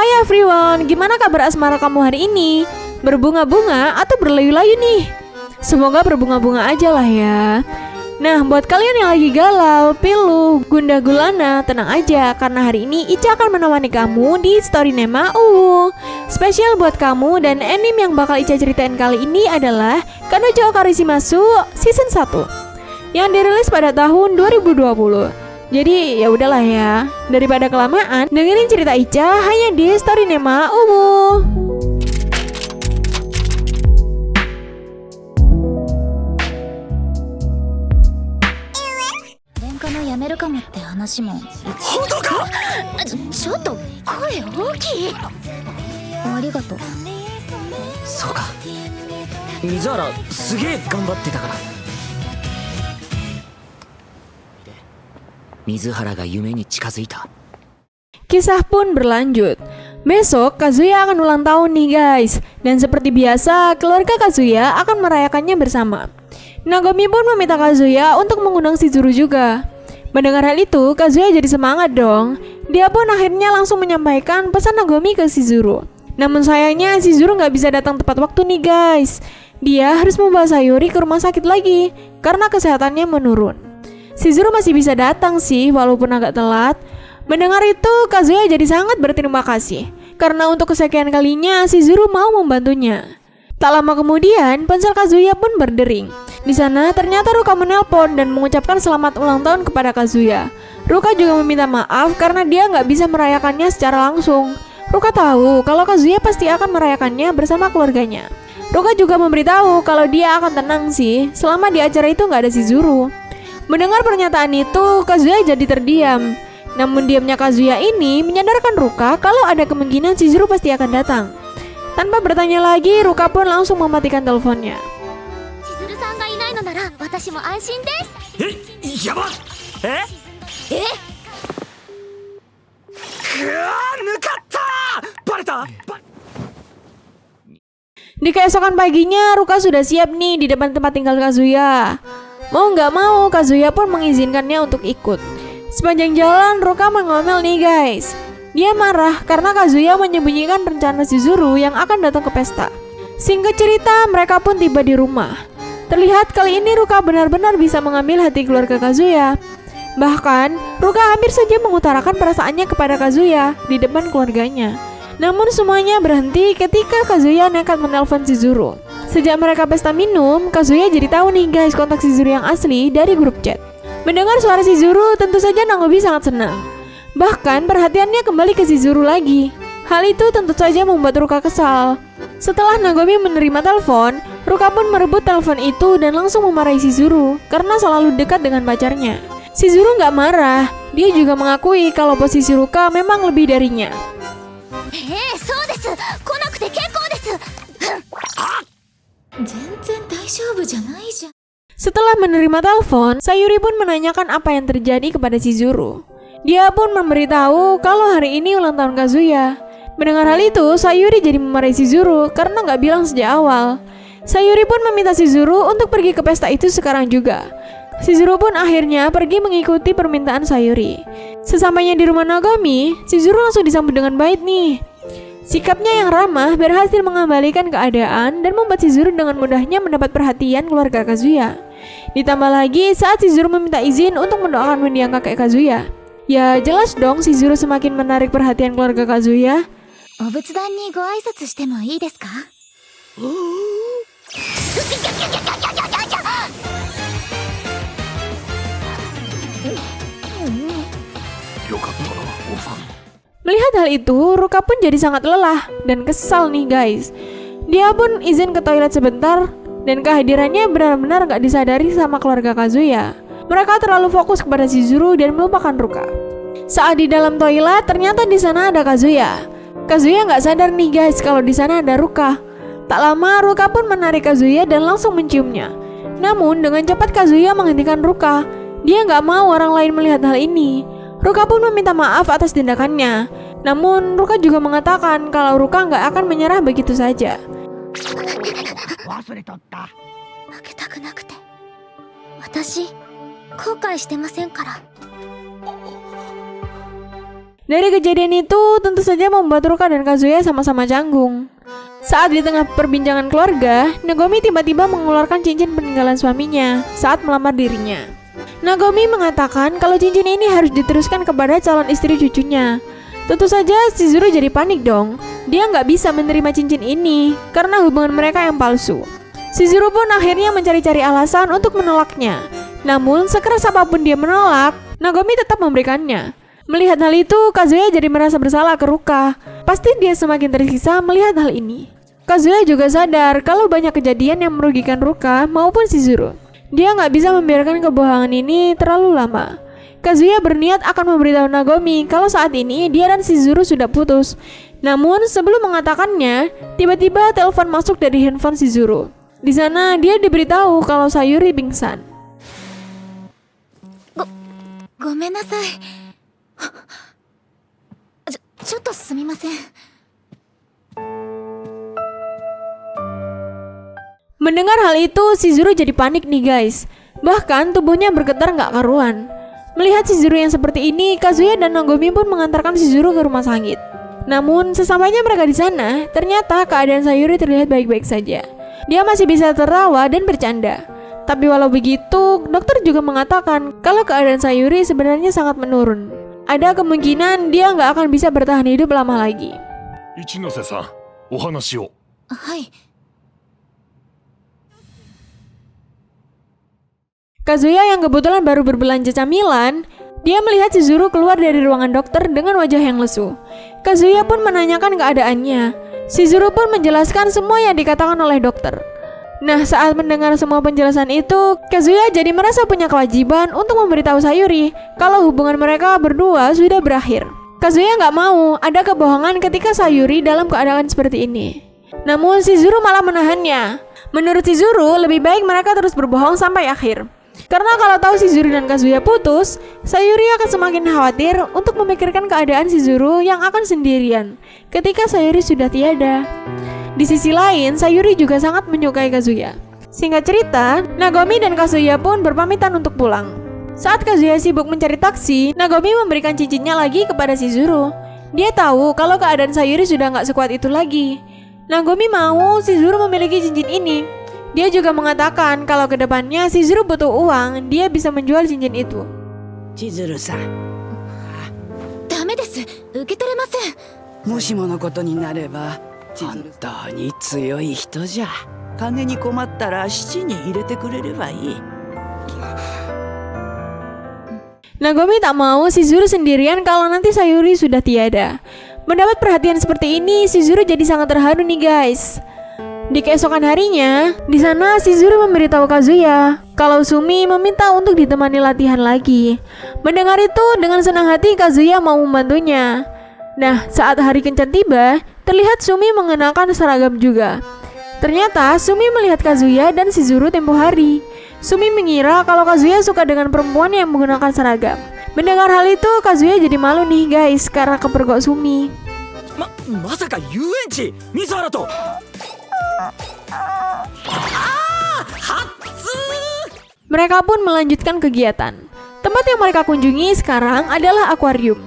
Hai everyone, gimana kabar asmara kamu hari ini? Berbunga-bunga atau berlayu-layu nih? Semoga berbunga-bunga aja lah ya. Nah, buat kalian yang lagi galau, pilu, gundah gulana, tenang aja karena hari ini Ica akan menemani kamu di Story Nema Spesial buat kamu, dan anime yang bakal Ica ceritain kali ini adalah Kanojo Karishimasu Season 1 yang dirilis pada tahun 2020. Jadi ya udahlah ya, daripada kelamaan, dengerin cerita Ica hanya di Story Nema 喧嘩のやめるかもって話も本当か。ちょっと声大きい。ありがとう。そうか、水原すげえ頑張ってたから。水原が夢に近づいた。 Kisah pun berlanjut. Besok Kazuya akan ulang tahun nih guys. Dan seperti biasa, keluarga Kazuya akan merayakannya bersama. Nagomi pun meminta Kazuya untuk mengundang Shizuru juga. Mendengar hal itu, Kazuya jadi semangat dong. Dia pun akhirnya langsung menyampaikan pesan Nagomi ke Shizuru. Namun sayangnya Shizuru nggak bisa datang tepat waktu nih guys. Dia harus membawa Sayuri ke rumah sakit lagi karena kesehatannya menurun. Shizuru masih bisa datang sih walaupun agak telat. Mendengar itu, Kazuya jadi sangat berterima kasih karena untuk kesekian kalinya Shizuru mau membantunya. Tak lama kemudian, ponsel Kazuya pun berdering. Di sana ternyata Ruka menelpon dan mengucapkan selamat ulang tahun kepada Kazuya. Ruka juga meminta maaf karena dia nggak bisa merayakannya secara langsung. Ruka tahu kalau Kazuya pasti akan merayakannya bersama keluarganya. Ruka juga memberitahu kalau dia akan tenang sih selama di acara itu nggak ada Shizuru. Mendengar pernyataan itu, Kazuya jadi terdiam. Namun diamnya Kazuya ini menyadarkan Ruka kalau ada kemungkinan Shizuru pasti akan datang. Tanpa bertanya lagi, Ruka pun langsung mematikan teleponnya. Shizuru-sanがいないのなら私も安心です。やばっ。抜かったバレた。Di keesokan paginya, Ruka sudah siap nih di depan tempat tinggal Kazuya. Mau nggak mau, Kazuya pun mengizinkannya untuk ikut. Sepanjang jalan, Ruka mengomel nih guys. Dia marah karena Kazuya menyembunyikan rencana Shizuru yang akan datang ke pesta. Singkat cerita, mereka pun tiba di rumah. Terlihat kali ini Ruka benar-benar bisa mengambil hati keluarga Kazuya. Bahkan, Ruka hampir saja mengutarakan perasaannya kepada Kazuya di depan keluarganya. Namun semuanya berhenti ketika Kazuya nekat menelpon Shizuru. Sejak mereka pesta minum, Kazuya jadi tahu nih guys kontak Shizuru yang asli dari grup chat. Mendengar suara Shizuru, tentu saja Nagomi sangat senang. Bahkan perhatiannya kembali ke Shizuru lagi. Hal itu tentu saja membuat Ruka kesal. Setelah Nagomi menerima telepon, Ruka pun merebut telepon itu dan langsung memarahi Shizuru karena selalu dekat dengan pacarnya. Shizuru nggak marah, dia juga mengakui kalau posisi Ruka memang lebih darinya. そうです。来なくて結構です。全然大丈夫じゃないじゃん。 Setelah menerima telepon, Sayuri pun menanyakan apa yang terjadi kepada Shizuru. Dia pun memberitahu kalau hari ini ulang tahun Kazuya. Mendengar hal itu, Sayuri jadi memarahi Shizuru karena nggak bilang sejak awal. Sayuri pun meminta Shizuru untuk pergi ke pesta itu sekarang juga. Shizuru pun akhirnya pergi mengikuti permintaan Sayuri. Sesampainya di rumah Nagomi, Shizuru langsung disambut dengan baik nih. Sikapnya yang ramah berhasil mengembalikan keadaan dan membuat Shizuru dengan mudahnya mendapat perhatian keluarga Kazuya. Ditambah lagi saat Shizuru meminta izin untuk mendoakan mendiang kakek Kazuya. Ya jelas dong Shizuru semakin menarik perhatian keluarga Kazuya. お仏壇にご挨拶してもいいですか？ Melihat hal itu, Ruka pun jadi sangat lelah dan kesal nih guys. Dia pun izin ke toilet sebentar dan kehadirannya benar-benar gak disadari sama keluarga Kazuya. Mereka terlalu fokus kepada Shizuru dan melupakan Ruka. Saat di dalam toilet, ternyata di sana ada Kazuya. Kazuya nggak sadar nih guys kalau di sana ada Ruka. Tak lama, Ruka pun menarik Kazuya dan langsung menciumnya. Namun dengan cepat Kazuya menghentikan Ruka. Dia nggak mau orang lain melihat hal ini. Ruka pun meminta maaf atas tindakannya. Namun Ruka juga mengatakan kalau Ruka nggak akan menyerah begitu saja. 負けたくなくて。私後悔してませんから。Dari kejadian itu tentu saja membuat Ruka dan Kazuya sama-sama canggung. Saat di tengah perbincangan keluarga, Nagomi tiba-tiba mengeluarkan cincin peninggalan suaminya saat melamar dirinya. Nagomi mengatakan kalau cincin ini harus diteruskan kepada calon istri cucunya. Tentu saja Shizuru jadi panik dong. Dia nggak bisa menerima cincin ini karena hubungan mereka yang palsu. Shizuru pun akhirnya mencari-cari alasan untuk menolaknya. Namun sekeras apapun dia menolak, Nagomi tetap memberikannya. Melihat hal itu, Kazuya jadi merasa bersalah ke Ruka. Pasti dia semakin tersiksa melihat hal ini. Kazuya juga sadar kalau banyak kejadian yang merugikan Ruka maupun Shizuru. Dia nggak bisa membiarkan kebohongan ini terlalu lama. Kazuya berniat akan memberitahu Nagomi kalau saat ini dia dan Shizuru sudah putus. Namun sebelum mengatakannya, tiba-tiba telepon masuk dari handphone Shizuru. Di sana dia diberitahu kalau Sayuri pingsan. ごめんなさい。ちょっとすみません。 Mendengar hal itu, Shizuru jadi panik nih guys. Bahkan tubuhnya bergetar nggak karuan. Melihat Shizuru yang seperti ini, Kazuya dan Nagomi pun mengantarkan Shizuru ke rumah sakit. Namun sesampainya mereka di sana, ternyata keadaan Sayuri terlihat baik-baik saja. Dia masih bisa tertawa dan bercanda. Tapi walau begitu, dokter juga mengatakan kalau keadaan Sayuri sebenarnya sangat menurun. Ada kemungkinan dia nggak akan bisa bertahan hidup lama lagi. Ichinose-san, ohanashi o. はい。 Kazuya yang kebetulan baru berbelanja camilan, dia melihat Shizuru keluar dari ruangan dokter dengan wajah yang lesu. Kazuya pun menanyakan keadaannya. Shizuru pun menjelaskan semua yang dikatakan oleh dokter. Nah, saat mendengar semua penjelasan itu, Kazuya jadi merasa punya kewajiban untuk memberitahu Sayuri kalau hubungan mereka berdua sudah berakhir. Kazuya nggak mau ada kebohongan ketika Sayuri dalam keadaan seperti ini. Namun Shizuru malah menahannya. Menurut Shizuru, lebih baik mereka terus berbohong sampai akhir. Karena kalau tahu Shizuru dan Kazuya putus, Sayuri akan semakin khawatir untuk memikirkan keadaan Shizuru yang akan sendirian ketika Sayuri sudah tiada. Di sisi lain, Sayuri juga sangat menyukai Kazuya. Singkat cerita, Nagomi dan Kazuya pun berpamitan untuk pulang. Saat Kazuya sibuk mencari taksi, Nagomi memberikan cincinnya lagi kepada Shizuru. Dia tahu kalau keadaan Sayuri sudah nggak sekuat itu lagi. Nagomi mau Shizuru memiliki cincin ini. Dia juga mengatakan kalau kedepannya Shizuru butuh uang, dia bisa menjual cincin itu. Chizuru-san, ダメです。受け取れません。もしものことになれば本当に強い人じゃ。金に困ったら質に入れてくれればいい。 Nagomi tak mau Shizuru sendirian kalau nanti Sayuri sudah tiada. Mendapat perhatian seperti ini, Shizuru jadi sangat terharu nih guys. Di keesokan harinya, di sana Shizuru memberitahu Kazuya kalau Sumi meminta untuk ditemani latihan lagi. Mendengar itu, dengan senang hati Kazuya mau membantunya. Nah, saat hari kencan tiba, terlihat Sumi mengenakan seragam juga. Ternyata Sumi melihat Kazuya dan Shizuru tempo hari. Sumi mengira kalau Kazuya suka dengan perempuan yang menggunakan seragam. Mendengar hal itu, Kazuya jadi malu nih guys karena kepergok Sumi. まさか遊園地水原とMereka pun melanjutkan kegiatan. Tempat yang mereka kunjungi sekarang adalah akuarium.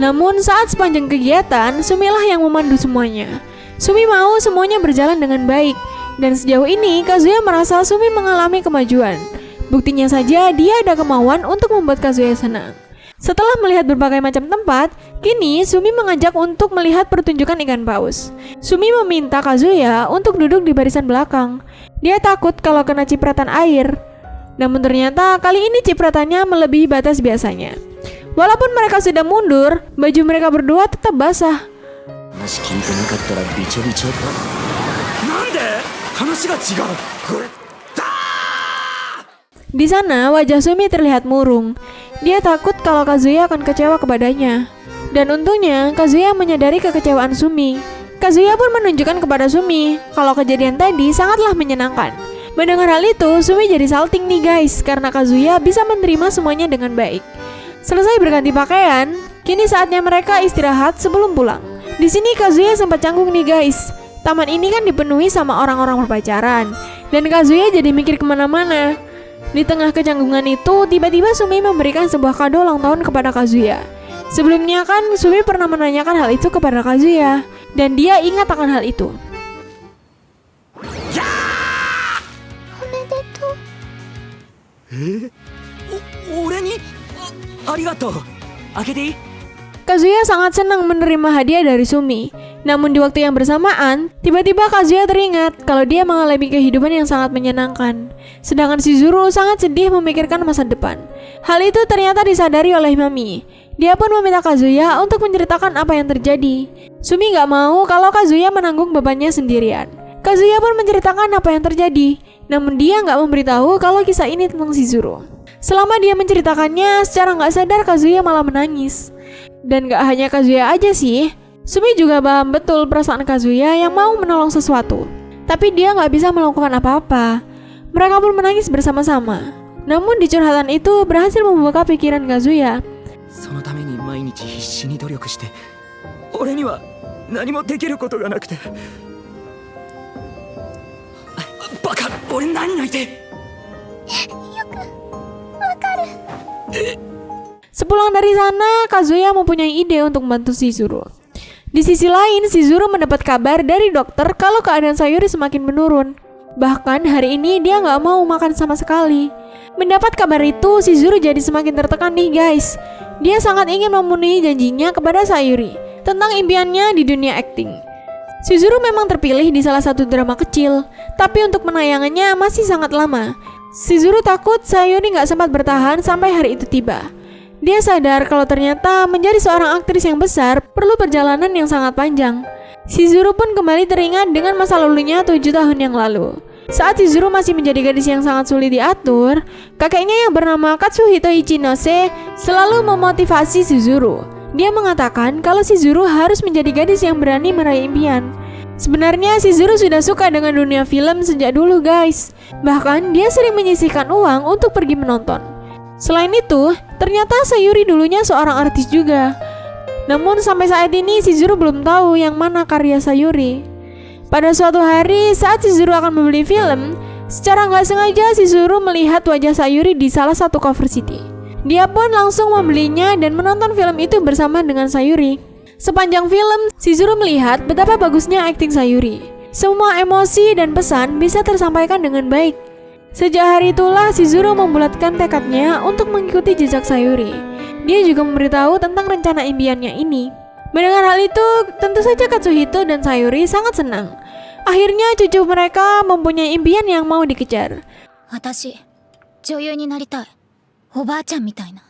Namun saat sepanjang kegiatan, Sumilah yang memandu semuanya. Sumi mau semuanya berjalan dengan baik. Dan sejauh ini, Kazuya merasa Sumi mengalami kemajuan. Buktinya saja dia ada kemauan untuk membuat Kazuya senang. Setelah melihat berbagai macam tempat, kini Sumi mengajak untuk melihat pertunjukan ikan paus. Sumi meminta Kazuya untuk duduk di barisan belakang. Dia takut kalau kena cipratan air. Namun ternyata kali ini cipratannya melebihi batas biasanya. Walaupun mereka sudah mundur, baju mereka berdua tetap basah. 話聞いてなかったらびちょびちょだ。なんで話が違う。これ Di sana wajah Sumi terlihat murung. Dia takut kalau Kazuya akan kecewa kepadanya. Dan untungnya Kazuya menyadari kekecewaan Sumi. Kazuya pun menunjukkan kepada Sumi kalau kejadian tadi sangatlah menyenangkan. Mendengar hal itu, Sumi jadi salting nih guys karena Kazuya bisa menerima semuanya dengan baik. Selesai berganti pakaian, kini saatnya mereka istirahat sebelum pulang. Di sini Kazuya sempat canggung nih guys. Taman ini kan dipenuhi sama orang-orang berpacaran, dan Kazuya jadi mikir kemana-mana. Di tengah kecanggungan itu, tiba-tiba Sumi memberikan sebuah kado ulang tahun kepada Kazuya. Sebelumnya kan Sumi pernah menanyakan hal itu kepada Kazuya, dan dia ingat akan hal itu. おめでとう。俺にありがとう。開けていい？ Kazuya sangat senang menerima hadiah dari Sumi. Namun di waktu yang bersamaan, tiba-tiba Kazuya teringat kalau dia mengalami kehidupan yang sangat menyenangkan. Sedangkan Shizuru sangat sedih memikirkan masa depan. Hal itu ternyata disadari oleh Mami. Dia pun meminta Kazuya untuk menceritakan apa yang terjadi. Sumi gak mau kalau Kazuya menanggung bebannya sendirian. Kazuya pun menceritakan apa yang terjadi. Namun dia gak memberitahu kalau kisah ini tentang Shizuru. Selama dia menceritakannya, secara gak sadar Kazuya malah menangis. Dan gak hanya Kazuya aja sih, Sumi juga paham betul perasaan Kazuya yang mau menolong sesuatu. Tapi dia gak bisa melakukan apa-apa. Mereka pun menangis bersama-sama. Namun di curhatan itu berhasil membuka pikiran Kazuya. そのために毎日必死に努力して、俺には何もできることがなくて。バカ、俺何泣いて。Sepulang dari sana, Kazuya mempunyai ide untuk membantu Shizuru. Di sisi lain, Shizuru mendapat kabar dari dokter kalau keadaan Sayuri semakin menurun. Bahkan hari ini dia nggak mau makan sama sekali. Mendapat kabar itu, Shizuru jadi semakin tertekan nih guys. Dia sangat ingin memenuhi janjinya kepada Sayuri tentang impiannya di dunia akting. Shizuru memang terpilih di salah satu drama kecil, tapi untuk penayangannya masih sangat lama. Shizuru takut Sayuri nggak sempat bertahan sampai hari itu tiba. Dia sadar kalau ternyata menjadi seorang aktris yang besar perlu perjalanan yang sangat panjang. Shizuru pun kembali teringat dengan masa lalunya 7 tahun yang lalu. Saat Shizuru masih menjadi gadis yang sangat sulit diatur, kakeknya yang bernama Katsuhito Ichinose selalu memotivasi Shizuru. Dia mengatakan kalau Shizuru harus menjadi gadis yang berani meraih impian. Sebenarnya Shizuru sudah suka dengan dunia film sejak dulu guys. Bahkan dia sering menyisihkan uang untuk pergi menonton. Selain itu, ternyata Sayuri dulunya seorang artis juga. Namun sampai saat ini Shizuru belum tahu yang mana karya Sayuri. Pada suatu hari saat Shizuru akan membeli film, secara nggak sengaja Shizuru melihat wajah Sayuri di salah satu cover CD. Dia pun langsung membelinya dan menonton film itu bersama dengan Sayuri. Sepanjang film, Shizuru melihat betapa bagusnya akting Sayuri. Semua emosi dan pesan bisa tersampaikan dengan baik. Sejak hari itulah Shizuru membulatkan tekadnya untuk mengikuti jejak Sayuri. Dia juga memberitahu tentang rencana impiannya ini. Mendengar hal itu, tentu saja Katsuhito dan Sayuri sangat senang. Akhirnya cucu mereka mempunyai impian yang mau dikejar. 私、女優になりたい。おばあちゃんみたいな。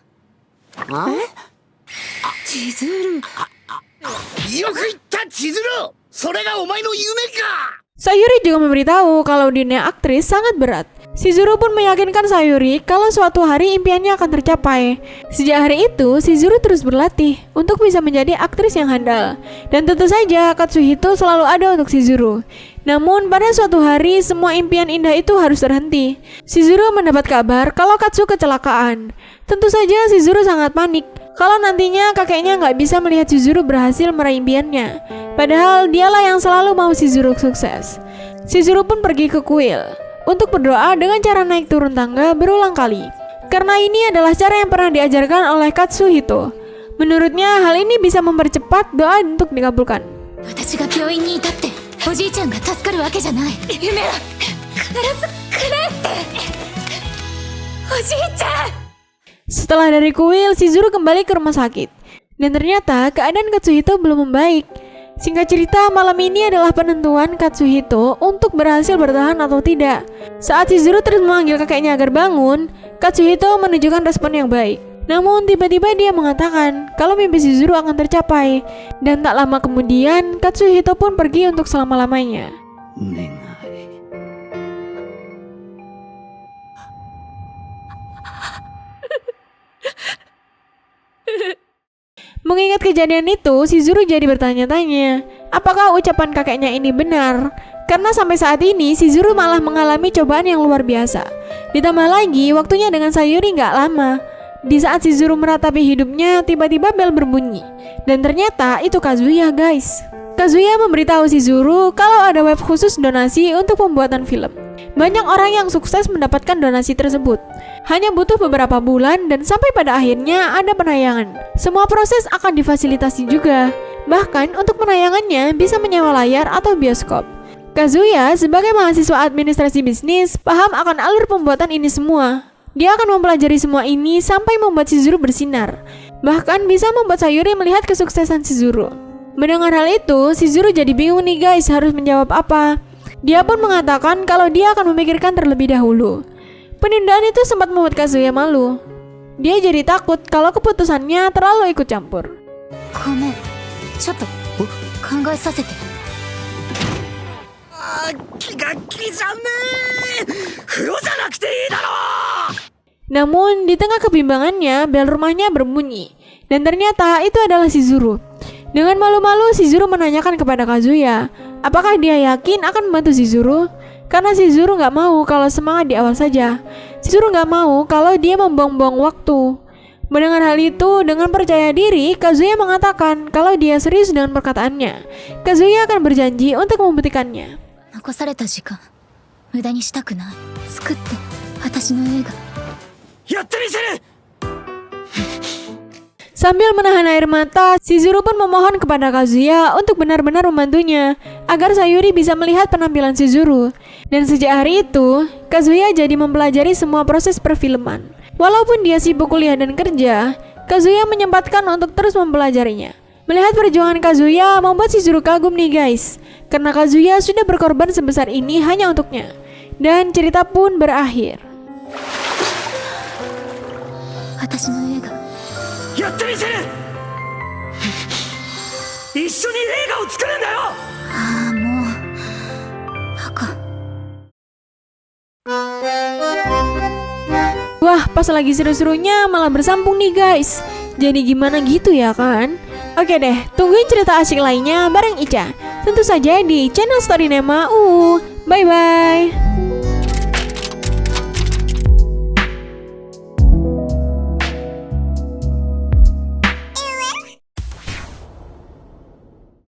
千鶴。よく言った千鶴。それがお前の夢か。 Sayuri juga memberitahu kalau dunia aktris sangat berat. Shizuru pun meyakinkan Sayuri kalau suatu hari impiannya akan tercapai. Sejak hari itu, Shizuru terus berlatih untuk bisa menjadi aktris yang handal. Dan tentu saja Katsuhito selalu ada untuk Shizuru. Namun pada suatu hari, semua impian indah itu harus terhenti. Shizuru mendapat kabar kalau Katsu kecelakaan. Tentu saja Shizuru sangat panik kalau nantinya kakeknya nggak bisa melihat Shizuru berhasil meraih impiannya. Padahal dialah yang selalu mau Shizuru sukses. Shizuru pun pergi ke kuil untuk berdoa dengan cara naik turun tangga berulang kali. Karena ini adalah cara yang pernah diajarkan oleh Katsuhito. Menurutnya hal ini bisa mempercepat doa untuk dikabulkan. 私が病院にいたっておじいちゃんが助かるわけじゃない。夢は必ず叶えて。おじいちゃん。 Setelah dari kuil, Shizuru kembali ke rumah sakit. Dan ternyata keadaan Katsuhito belum membaik. Singkat cerita, malam ini adalah penentuan Katsuhito untuk berhasil bertahan atau tidak. Saat Shizuru terus memanggil kakeknya agar bangun, Katsuhito menunjukkan respon yang baik. Namun tiba-tiba dia mengatakan kalau mimpi Shizuru akan tercapai. Dan tak lama kemudian, Katsuhito pun pergi untuk selama-lamanya. Mengingat kejadian itu, Shizuru jadi bertanya-tanya, apakah ucapan kakeknya ini benar? Karena sampai saat ini, Shizuru malah mengalami cobaan yang luar biasa. Ditambah lagi, waktunya dengan Sayuri nggak lama. Di saat Shizuru meratapi hidupnya, tiba-tiba bel berbunyi. Dan ternyata itu Kazuya guys. Kazuya memberitahu Shizuru kalau ada web khusus donasi untuk pembuatan film. Banyak orang yang sukses mendapatkan donasi tersebut. Hanya butuh beberapa bulan dan sampai pada akhirnya ada penayangan. Semua proses akan difasilitasi juga. Bahkan untuk penayangannya bisa menyewa layar atau bioskop. Kazuya sebagai mahasiswa administrasi bisnis paham akan alur pembuatan ini semua. Dia akan mempelajari semua ini sampai membuat Shizuru bersinar. Bahkan bisa membuat Sayuri melihat kesuksesan Shizuru. Mendengar hal itu, Shizuru jadi bingung nih guys harus menjawab apa. Dia pun mengatakan kalau dia akan memikirkan terlebih dahulu. Penundaan itu sempat membuat Kazuya malu. Dia jadi takut kalau keputusannya terlalu ikut campur. ごめん、ちょっと考えさせて。気が気じゃねえ風呂じゃなくていいだろ Namun di tengah kebimbangannya, bel rumahnya berbunyi. Dan ternyata itu adalah Shizuru. Dengan malu-malu, Shizuru menanyakan kepada Kazuya, apakah dia yakin akan membantu Shizuru? Karena Shizuru nggak mau kalau semangat di awal saja. Shizuru nggak mau kalau dia membuang-buang waktu. Mendengar hal itu, dengan percaya diri, Kazuya mengatakan kalau dia serius dengan perkataannya. Kazuya akan berjanji untuk membuktikannya. 残された時間無駄にしたくない。作って私の映画。やってみせる Sambil menahan air mata, Shizuru pun memohon kepada Kazuya untuk benar-benar membantunya agar Sayuri bisa melihat penampilan Shizuru. Dan sejak hari itu, Kazuya jadi mempelajari semua proses perfilman. Walaupun dia sibuk kuliah dan kerja, Kazuya menyempatkan untuk terus mempelajarinya. Melihat perjuangan Kazuya membuat Shizuru kagum nih guys, karena Kazuya sudah berkorban sebesar ini hanya untuknya. Dan cerita pun berakhir. 私の映画。やってみせる一緒に映画を作るんだよああ、もうバカ。 Wah, pas lagi seru-serunya malah bersambung nih guys. Jadi gimana gitu ya kan? Oke deh, tungguin cerita asyik lainnya bareng Ica. Tentu saja di channel Storynema. Bye-bye.